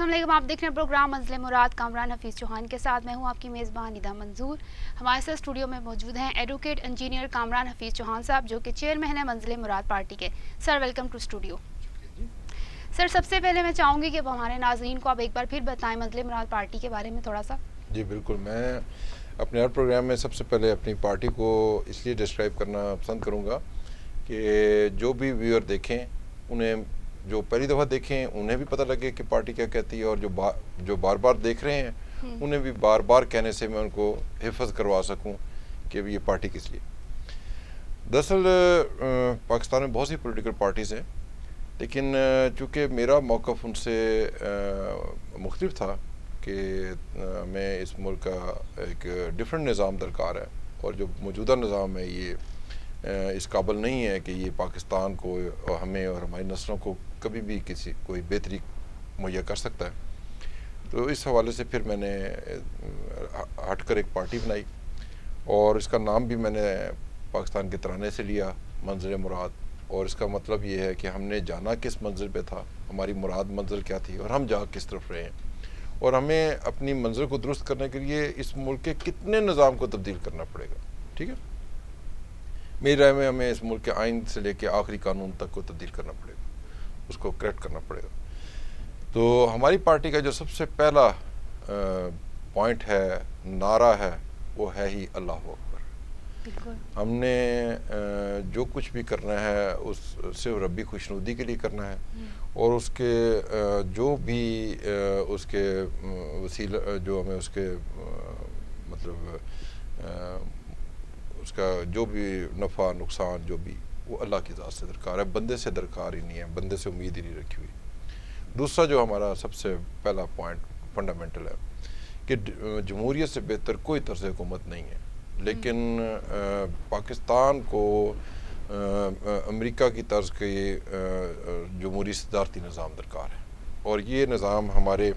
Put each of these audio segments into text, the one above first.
अस्सलाम वालेकुम, आप देख रहे हैं प्रोग्राम मंजिल मुराद। कामरान हफीज़ चौहान के साथ मैं हूं आपकी मेज़बान निदा मंजूर। हमारे साथ स्टूडियो में मौजूद हैं एडवोकेट इंजीनियर कामरान हफीज़ चौहान साहब, जो कि चेयरमैन है मंजिल मुराद पार्टी के। Sir welcome to studio. Sir, सबसे पहले मैं चाहूँगी कि हमारे नाज़रीन को आप एक बार फिर बताएं मंजिल मुराद पार्टी के बारे में थोड़ा सा। जी बिल्कुल, मैं अपने हर प्रोग्राम में सबसे पहले अपनी पार्टी को इसलिए डिस्क्राइब करना पसंद करूँगा कि जो भी व्यूअर देखें, उन्हें जो पहली दफ़ा देखें उन्हें भी पता लगे कि पार्टी क्या कहती है, और जो बार बार देख रहे हैं उन्हें भी बार बार कहने से मैं उनको हिफाज़ करवा सकूं कि ये पार्टी किस लिए। दरअसल पाकिस्तान में बहुत सी पॉलिटिकल पार्टीज़ हैं, लेकिन चूँकि मेरा मौक़िफ़ उनसे मुख्तलिफ था कि हमें इस मुल्क का एक डिफरेंट निज़ाम दरकार है, और जो मौजूदा निज़ाम है ये इस काबिल नहीं है कि ये पाकिस्तान को और हमें और हमारी नस्लों को कभी भी कोई बेहतरी मुहैया कर सकता है। तो इस हवाले से फिर मैंने हटकर एक पार्टी बनाई, और इसका नाम भी मैंने पाकिस्तान के तराने से लिया, मंजिल मुराद। और इसका मतलब ये है कि हमने जाना किस मंजिल पे था, हमारी मुराद मंजिल क्या थी, और हम जा किस तरफ रहे हैं, और हमें अपनी मंजिल को दुरुस्त करने के लिए इस मुल्क के कितने निज़ाम को तब्दील करना पड़ेगा। ठीक है, मेरी राय में हमें इस मुल्क के आइन से लेकर आखिरी कानून तक को तब्दील करना पड़ेगा, उसको करेक्ट करना पड़ेगा। तो हमारी पार्टी का जो सबसे पहला पॉइंट है, नारा है, वो है ही अल्लाह अकबर। हमने जो कुछ भी करना है उस सिर्फ रब्बी खुशनुदी के लिए करना है, और उसके जो भी उसके वसीला जो हमें उसके मतलब उसका जो भी नफ़ा नुकसान जो भी, वो अल्लाह की ज़ात से दरकार है, बंदे से दरकार ही नहीं है, बंदे से उम्मीद ही नहीं रखी हुई। दूसरा जो हमारा सबसे पहला पॉइंट फंडामेंटल है कि जमहूरियत से बेहतर कोई तर्ज़ हुकूमत नहीं है, लेकिन पाकिस्तान को अमेरिका की तर्ज के जमहूरी सदारती निज़ाम दरकार है, और ये निज़ाम हमारे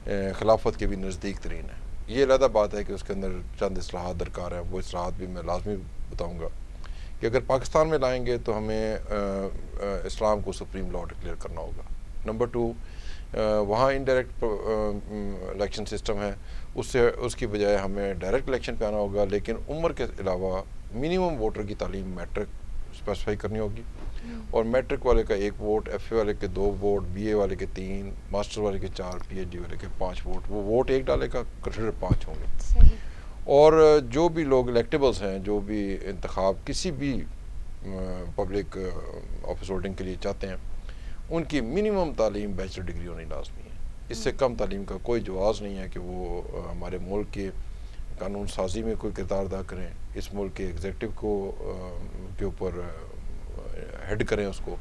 खिलाफत के भी नज़दीक तरीन है। ये अलग बात है कि उसके अंदर चंद इस्लाहात दरकार है, वो इस्लाहात भी मैं लाजमी बताऊँगा कि अगर पाकिस्तान में लाएंगे तो हमें इस्लाम को सुप्रीम लॉ डिक्लेयर करना होगा। नंबर 2, वहाँ इनडायरेक्ट इलेक्शन सिस्टम है, उसकी बजाय हमें डायरेक्ट इलेक्शन पे आना होगा, लेकिन उम्र के अलावा मिनिमम वोटर की तालीम मैट्रिक स्पेसिफाई करनी होगी, और मैट्रिक वाले का 1 वोट, FA वाले के 2 वोट, BA वाले के 3, मास्टर वाले के 4, PhD वाले के 5 वोट। वो वोट एक डालेगा, कंसिडर 5 होंगे। और जो भी लोग इलेक्टेबल्स हैं, जो भी इंतखाब किसी भी पब्लिक ऑफिस होल्डिंग के लिए चाहते हैं, उनकी मिनिमम तालीम बैचलर डिग्री होनी लाजमी है। इससे कम तालीम का कोई जवाज़ नहीं है कि वो हमारे मुल्क के कानून साजी में कोई किरदार अदा करें, इस मुल्क के एग्जीक्यूटिव को के ऊपर हेड करें उसको,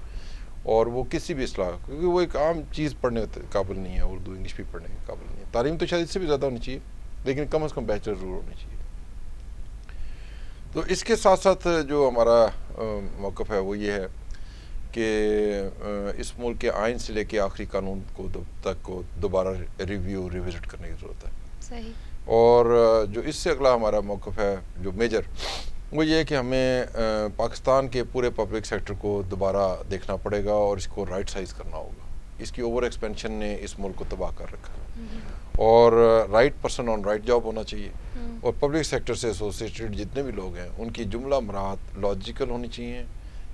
और वो किसी भी इस्लाह, क्योंकि वो एक आम चीज़ पढ़ने के काबिल नहीं है, उर्दू इंग्लिश भी पढ़ने के काबिल नहीं है। तालीम तो शायद इससे भी ज़्यादा होनी चाहिए, लेकिन कम से कम बैचलर ज़रूर होनी चाहिए। तो इसके साथ साथ जो हमारा मौक़िफ़ है वो ये है कि इस मुल्क के आइन से लेके आखिरी कानून को दोबारा रिविज़िट करने की ज़रूरत है। सही। और जो इससे अगला हमारा मौक़िफ़ है जो मेजर, वो ये है कि हमें पाकिस्तान के पूरे पब्लिक सेक्टर को दोबारा देखना पड़ेगा, और इसको राइट साइज़ करना होगा। इसकी ओवर एक्सपेंशन ने इस मुल्क को तबाह कर रखा है, और right person on right job होना चाहिए, और पब्लिक सेक्टर से एसोसिएटेड जितने भी लोग हैं उनकी जुमला मराहत लॉजिकल होनी चाहिए,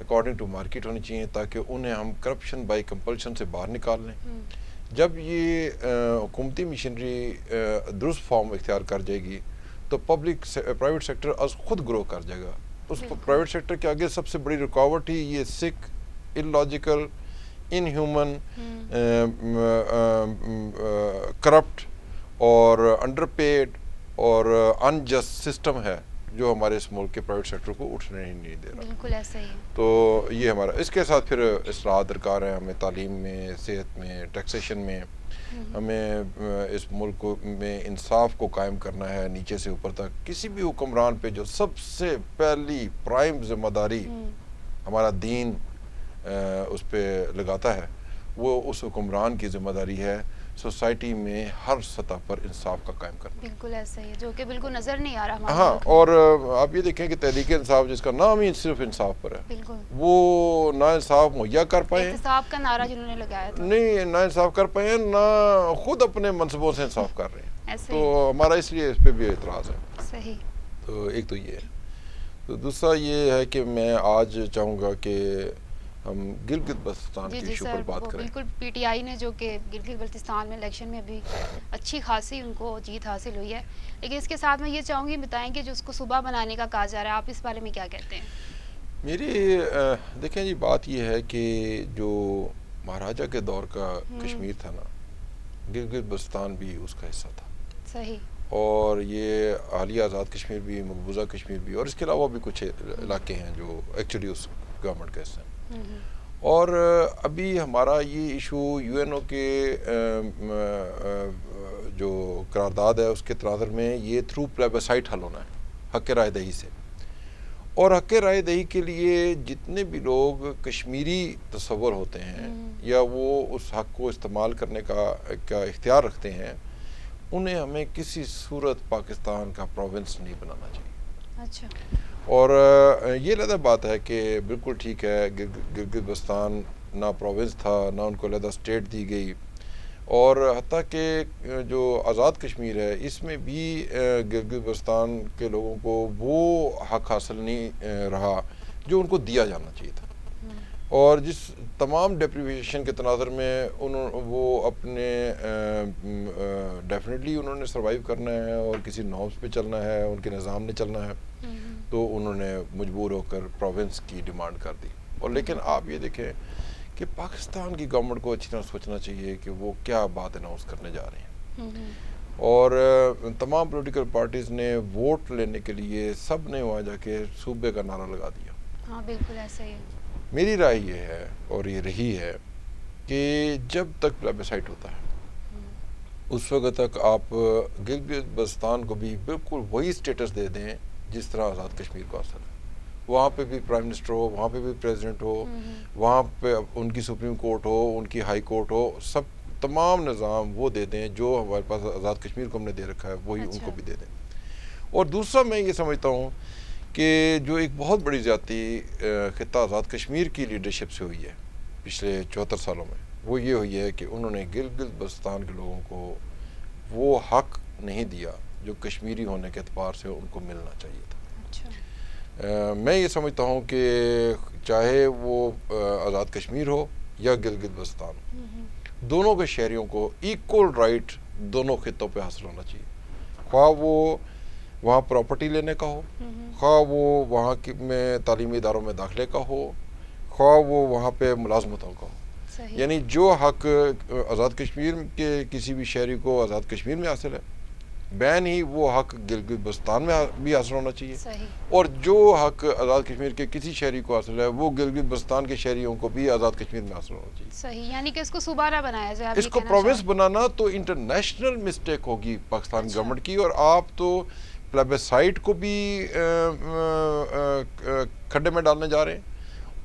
अकॉर्डिंग टू मार्केट होनी चाहिए, ताकि उन्हें हम करप्शन बाय कंपल्शन से बाहर निकाल लें। जब ये हुकूमती मशीनरी दुरुस्त फॉर्म इख्तियार कर जाएगी तो प्राइवेट सेक्टर आज खुद ग्रो कर जाएगा। उस प्राइवेट सेक्टर के आगे सबसे बड़ी रुकावट ही ये सिक, इलॉजिकल, इनह्यूमन, करप्ट और अंडरपेड और अनजस्ट सिस्टम है, जो हमारे इस मुल्क के प्राइवेट सेक्टर को उठने ही नहीं दे रहा। बिल्कुल ऐसा ही है। तो ये हमारा, इसके साथ फिर इस्लाहात दरकार है हमें, तालीम में, सेहत में, टैक्सेशन में। हमें इस मुल्क में इंसाफ को कायम करना है नीचे से ऊपर तक। किसी भी हुक्मरान पे जो सबसे पहली प्राइम जिम्मेदारी हमारा दीन उस पर लगाता है, वो उस हुक्मरान की जिम्मेदारी है सोसाइटी में हर सतह पर इंसाफ का कायम करना। बिल्कुल ऐसा ही है, जो कि बिल्कुल नज़र नहीं आ रहा हमारे हाँ, मुल्क में। और आप ये देखें कि तहरीक इंसाफ जिसका नाम ही सिर्फ इंसाफ पर है, बिल्कुल वो ना इंसाफ मुहैया कर पाए, एहतिसाब का नारा जिन्होंने लगाया था, नहीं ना इंसाफ कर पाए, ना खुद अपने मनसबों से इंसाफ कर रहे हैं। ऐसे तो हमारा इसलिए इस पर भी एतराज़ है। सही। तो एक तो ये है, तो दूसरा ये है कि मैं आज चाहूँगा कि हम गिलगित बल्तिस्तान जी के जी इशू सर, पर बात वो करें। बिल्कुल पीटीआई ने जो कि गिलगित बल्तिस्तान में इलेक्शन में अभी अच्छी खासी उनको जीत हासिल हुई है, लेकिन इसके साथ मैं ये चाहूँगी बताएं कि जो उसको सुबह बनाने का कहा जा रहा है, आप इस बारे में क्या कहते हैं? मेरी देखें जी, बात यह है कि जो महाराजा के दौर का कश्मीर था ना, गिलगित बल्तिस्तान भी उसका हिस्सा था। सही। और ये हालिया आज़ाद कश्मीर भी, मकबूजा कश्मीर भी, और इसके अलावा भी कुछ इलाके हैं जो एक्चुअली उस गवर्नमेंट का हिस्सा हैं। और अभी हमारा ये इशू यूएनओ के जो करारदाद है उसके तनाज़ुर में ये थ्रू प्लेबसाइट हल होना है, हक़ राय दही से। और हक़ राय दही के लिए जितने भी लोग कश्मीरी तसव्वुर होते हैं या वो उस हक़ को इस्तेमाल करने का इख्तियार रखते हैं, उन्हें हमें किसी सूरत पाकिस्तान का प्रोविंस नहीं बनाना चाहिए। अच्छा। और ये अलग बात है कि बिल्कुल ठीक है, गिलगित बल्तिस्तान ना प्रोविंस था, ना उनको अलग स्टेट दी गई, और हत्ता कि जो आज़ाद कश्मीर है इसमें भी गिलगित बल्तिस्तान के लोगों को वो हक़ हासिल नहीं रहा जो उनको दिया जाना चाहिए था। और जिस तमाम डेप्रीवेशन के तनाज़ुर में वो अपने डेफिनेटली उन्होंने सर्वाइव करना है और किसी नॉर्म्स पे चलना है, उनके निज़ाम ने चलना है, तो उन्होंने मजबूर होकर प्रोविंस की डिमांड कर दी। और लेकिन आप ये देखें कि पाकिस्तान की गवर्नमेंट को अच्छी तरह सोचना चाहिए कि वो क्या बात अनाउंस करने जा रहे हैं। और तमाम पॉलिटिकल पार्टीज़ ने वोट लेने के लिए सब ने वहाँ जाके सूबे का नारा लगा दिया। हाँ बिल्कुल ऐसा ही है। मेरी राय ये है और ये रही है कि जब तक प्लेबसाइट होता है उस वक्त तक आप गिलगित बल्तिस्तान को भी बिल्कुल वही स्टेटस दे दें जिस तरह आज़ाद कश्मीर को हासिल है। वहाँ पे भी प्राइम मिनिस्टर हो, वहाँ पे भी प्रेसिडेंट हो, वहाँ पे उनकी सुप्रीम कोर्ट हो, उनकी हाई कोर्ट हो, सब तमाम निज़ाम वो दे दें जो हमारे पास आज़ाद कश्मीर को हमने दे रखा है, वही उनको भी दे दें। और दूसरा मैं ये समझता हूँ कि जो एक बहुत बड़ी ज़्यादती खित्ता आज़ाद कश्मीर की लीडरशिप से हुई है पिछले 74 सालों में, वो ये हुई है कि उन्होंने गिलगित बल्तिस्तान के लोगों को वो हक़ नहीं दिया जो कश्मीरी होने के एतबार से उनको मिलना चाहिए था। अच्छा। मैं ये समझता हूँ कि चाहे वो आज़ाद कश्मीर हो या गिलगित बल्तिस्तान, दोनों के शहरियों को इक्वल राइट दोनों खित्तों पे हासिल होना चाहिए, ख्वाह वो वहाँ प्रॉपर्टी लेने का हो, ख्वाह वो वहाँ की में तालीमी इदारों में दाखिले का हो, ख्वाह वो वहाँ पे मुलाजमतों का हो। यानी जो हक़ आज़ाद कश्मीर के किसी भी शहरी को आज़ाद कश्मीर में हासिल है, बैन ही वो हक़ गिलगित बल्तिस्तान में भी हासिल होना चाहिए। सही। और जो हक़ आज़ाद कश्मीर के किसी शहरी को हासिल है वो गिलगित बल्तिस्तान के शहरियों को भी आज़ाद कश्मीर में हासिल होना चाहिए। सही, यानी कि इसको सुबारा बनाया जाए। इसको प्रोविंस बनाना तो इंटरनेशनल मिस्टेक होगी पाकिस्तान गवर्नमेंट की, और आप तो प्लेबसाइट को भी खड्डे में डालने जा रहे हैं,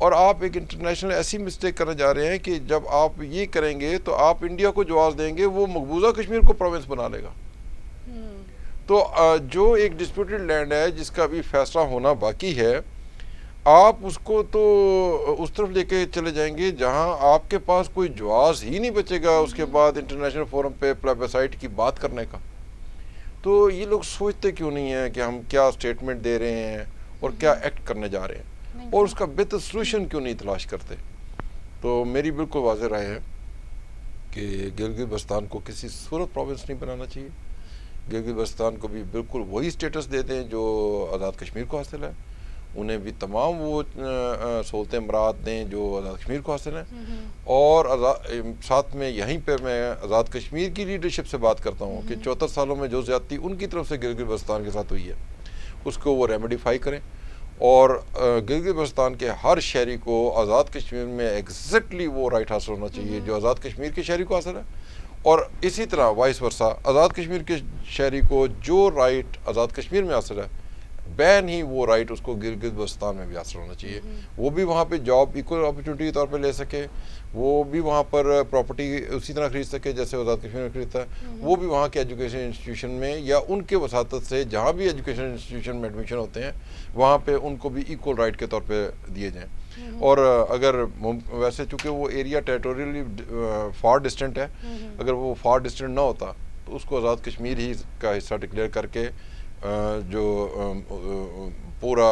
और आप एक इंटरनेशनल ऐसी मिस्टेक करने जा रहे हैं कि जब आप ये करेंगे तो आप इंडिया को जवाब देंगे वो मकबूजा कश्मीर को प्रोविंस बना लेगा। तो जो एक डिस्प्यूटेड लैंड है जिसका भी फैसला होना बाकी है, आप उसको तो उस तरफ लेके चले जाएंगे जहां आपके पास कोई जवाब ही नहीं बचेगा उसके बाद इंटरनेशनल फोरम पे प्लेबसाइट की बात करने का। तो ये लोग सोचते क्यों नहीं है कि हम क्या स्टेटमेंट दे रहे हैं और क्या एक्ट करने जा रहे हैं, और उसका बेहतर सोल्यूशन क्यों नहीं तलाश करते। तो मेरी बिल्कुल वाज़ेह राय है कि गिलगित बल्तिस्तान को किसी सूरत प्रोविंस नहीं बनाना चाहिए। गिलगित बल्तिस्तान को भी बिल्कुल वही स्टेटस दे दें जो आज़ाद कश्मीर को हासिल है, उन्हें भी तमाम वो सहूलतें मराद दें जो आज़ाद कश्मीर को हासिल हैं। और साथ में यहीं पर मैं आज़ाद कश्मीर की लीडरशिप से बात करता हूँ कि 74 सालों में जो ज़्यादती उनकी तरफ से गिलगित बल्तिस्तान के साथ हुई है उसको वो रेमेडिफाई करें, और गिलगित बल्तिस्तान के हर शहरी को आज़ाद कश्मीर में एग्जैक्टली वो राइट हासिल होना चाहिए जो आज़ाद कश्मीर के शहरी को हासिल है, और इसी तरह वाइस वर्सा आज़ाद कश्मीर के शहरी को जो राइट आज़ाद कश्मीर में हासिल है बैन ही वो राइट उसको गिलगित बल्तिस्तान में भी हासिल होना चाहिए। वो भी वहाँ पे जॉब इक्वल अपॉर्चुनिटी के तौर पे ले सके, वो भी वहाँ पर प्रॉपर्टी उसी तरह खरीद सके जैसे आज़ाद कश्मीर में खरीदता है, वो भी वहाँ के एजुकेशन इंस्टीट्यूशन में या उनके वसातत से जहाँ भी एजुकेशन इंस्टीट्यूशन में एडमिशन होते हैं वहाँ पे उनको भी इक्वल राइट के तौर पे दिए जाएँ। और अगर वैसे चूँकि वो एरिया टेरिटोरियली फार डिस्टेंट है, अगर वो फार डिस्टेंट ना होता तो उसको आज़ाद कश्मीर ही का हिस्सा डिक्लेयर करके जो पूरा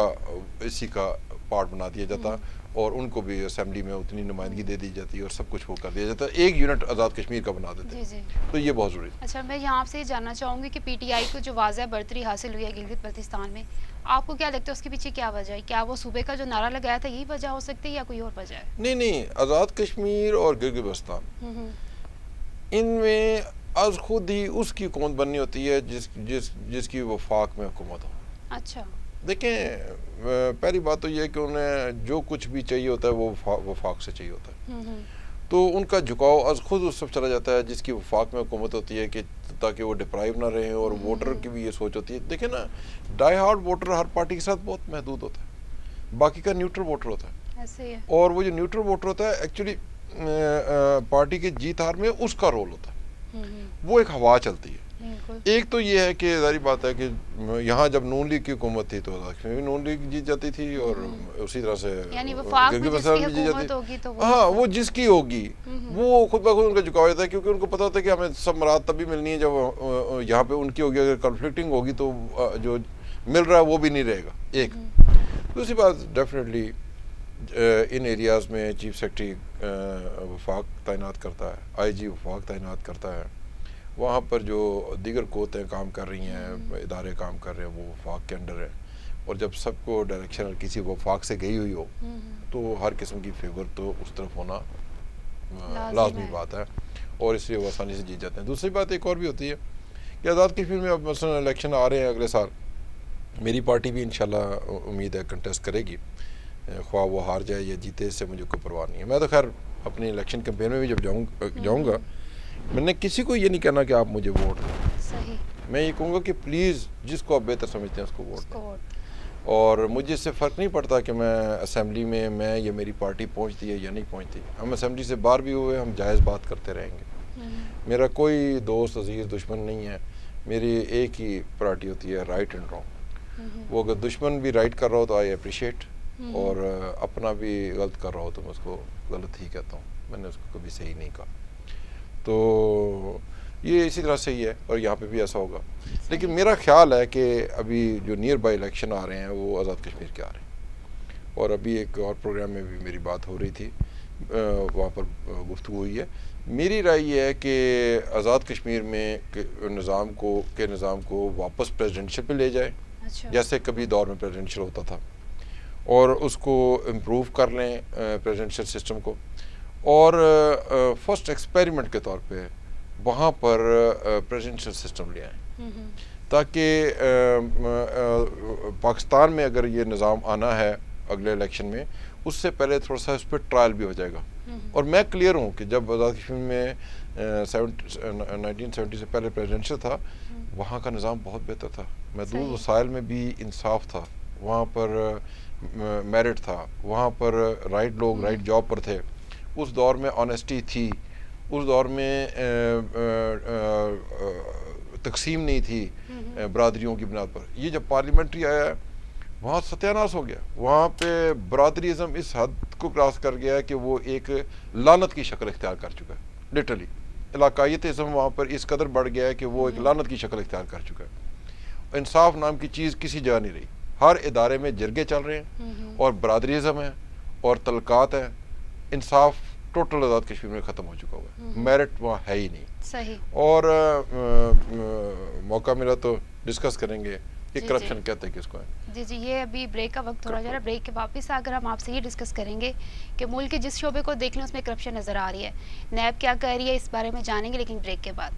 इसी का पार्ट बना दिया जाता और उनको भी असेंबली में उतनी नुमाइंदगी दे दी जाती और सब कुछ वो कर दिया जाता, एक यूनिट आज़ाद कश्मीर का बना देते। जी। तो ये बहुत ज़रूरी है। अच्छा, मैं यहाँ आपसे ये जानना चाहूँगी कि पीटीआई को जो वाज़ह बर्तरी हासिल हुई है गिलगित बल्तिस्तान में, आपको क्या लगता है उसके पीछे क्या वजह है? क्या वो सूबे का जो नारा लगाया था यही वजह हो सकती है या कोई और वजह है? नहीं, आज़ाद कश्मीर और गिलगित बल्तिस्तान इनमें आज खुद ही उसकी हुकूमत बननी होती है जिसकी वफाक में हुकूमत हो। अच्छा, देखें, पहली बात तो ये है कि उन्हें जो कुछ भी चाहिए होता है वो वफाक से चाहिए होता है, तो उनका झुकाव आज खुद उस सब चला जाता है जिसकी वफाक में हुकूमत होती है कि ताकि वो डिप्राइव ना रहें। और वोटर की भी ये सोच होती है। देखें ना, डाई हार्ड वोटर हर पार्टी के साथ बहुत महदूद होता है, बाकी का न्यूट्रल वोटर होता है। ऐसे ही है। और वो जो न्यूट्रल वोटर होता है एक्चुअली पार्टी के जीत हार में उसका रोल होता है, वो एक हवा चलती है। एक तो ये है कि जारी बात है कि यहाँ जब नून लीग की हुकूमत थी तो में भी नून लीग जीत जाती थी और उसी तरह से यानी वफाक में जिसकी हुकूमत होगी तो वो हाँ वो जिसकी होगी वो खुद ब खुद उनका झुकाव जाता है, क्योंकि उनको पता होता है कि हमें सब मराद तभी मिलनी है जब यहाँ पे उनकी होगी। अगर कॉन्फ्लिक्टिंग होगी तो जो मिल रहा है वो भी नहीं रहेगा। एक दूसरी बात, डेफिनेटली इन एरियाज़ में चीफ सेक्रेटरी वफाक तैनात करता है, आईजी वफाक तैनात करता है, वहाँ पर जो दीगर कोतें काम कर रही हैं, इदारे काम कर रहे हैं, वो वफाक के अंडर है। और जब सबको डायरेक्शन किसी वफाक से गई हुई हो तो हर किस्म की फेवर तो उस तरफ होना लाजमी बात है और इसलिए वो आसानी से जीत जाते हैं। दूसरी बात एक और भी होती है कि आज़ाद कश्मीर में अब मसलन इलेक्शन आ रहे हैं अगले साल, मेरी पार्टी भी इंशाल्लाह उम्मीद है कंटेस्ट करेगी, ख्वाह वो हार जाए या जीते, इससे मुझे कोई परवाह नहीं है। मैं तो खैर अपनी इलेक्शन कैंपेन में भी जब जाऊँगा मैंने किसी को ये नहीं कहना कि आप मुझे वोट दें। सही। मैं ये कहूँगा कि प्लीज़ जिसको आप बेहतर समझते हैं उसको वोट दें। और मुझे इससे फ़र्क नहीं पड़ता कि मैं असेंबली में मैं या मेरी पार्टी पहुँचती है या नहीं पहुँचती। हम असेंबली से बाहर भी हुए, हम जायज़ बात करते रहेंगे। मेरा कोई दोस्त अजीज़ दुश्मन नहीं है, मेरी एक ही प्रायोरिटी होती है, राइट एंड रॉन्ग। वो अगर दुश्मन भी राइट कर रहा हो तो आई अप्रिशिएट, और अपना भी गलत कर रहा हो तो मैं उसको गलत ही कहता हूँ, मैंने उसको कभी सही नहीं कहा। तो ये इसी तरह से ही है और यहाँ पे भी ऐसा होगा। लेकिन मेरा ख्याल है कि अभी जो नियर बाई इलेक्शन आ रहे हैं वो आज़ाद कश्मीर के आ रहे हैं। और अभी एक और प्रोग्राम में भी मेरी बात हो रही थी, वहाँ पर गुफ्तगू हुई है। मेरी राय ये है कि आज़ाद कश्मीर में निज़ाम को वापस प्रेसिडेंशियल पे ले जाए। अच्छा। जैसे कभी दौर में प्रेसिडेंशियल होता था, और उसको इम्प्रूव कर लें प्रेसिडेंशियल सिस्टम को, और फर्स्ट एक्सपेरिमेंट के तौर पे वहाँ पर प्रेसिडेंशियल सिस्टम ले आएँ, ताकि पाकिस्तान में अगर ये निज़ाम आना है अगले इलेक्शन में, उससे पहले थोड़ा सा उस पर ट्रायल भी हो जाएगा। और मैं क्लियर हूँ कि जब आज़ाद कश्मीर में 1970 से पहले प्रेसिडेंशियल था, वहाँ का निज़ाम बहुत बेहतर था, महदूद वसाइल में भी इंसाफ था, वहाँ पर मेरिट था, वहाँ पर राइट लोग राइट जॉब पर थे, उस दौर में ऑनेस्टी थी, उस दौर में तकसीम नहीं थी बरादरियों की बुनियाद पर। ये जब पार्लियामेंट्री आया है वहाँ सत्यानाश हो गया, वहाँ पे बरादरीज़म इस हद को क्रॉस कर गया है कि वो एक लानत की शक्ल इख्तियार कर चुका है। लिटरली इलाकायतिज़म वहाँ पर इस कदर बढ़ गया है कि वो एक लानत की शक्ल इख्तियार कर चुका है। इंसाफ नाम की चीज़ किसी जगह नहीं रही, हर इदारे में जरगे चल रहे हैं और बरादरीज़म है और तलकात है। इंसाफ टोटल आज़ाद कश्मीर में ख़त्म हो चुका हुआ है, मेरिट वहाँ है ही नहीं। सही। और मौका मिला तो डिस्कस करेंगे कि करप्शन कहते हैं किसको है। जी, ये अभी ब्रेक का वक्त हो रहा है, ब्रेक के वापस आकर हम आपसे ये डिस्कस करेंगे कि मुल्क के जिस शोबे को देख लें उसमें करप्शन नज़र आ रही है, नैब क्या कह रही है, इस बारे में जानेंगे लेकिन ब्रेक के बाद।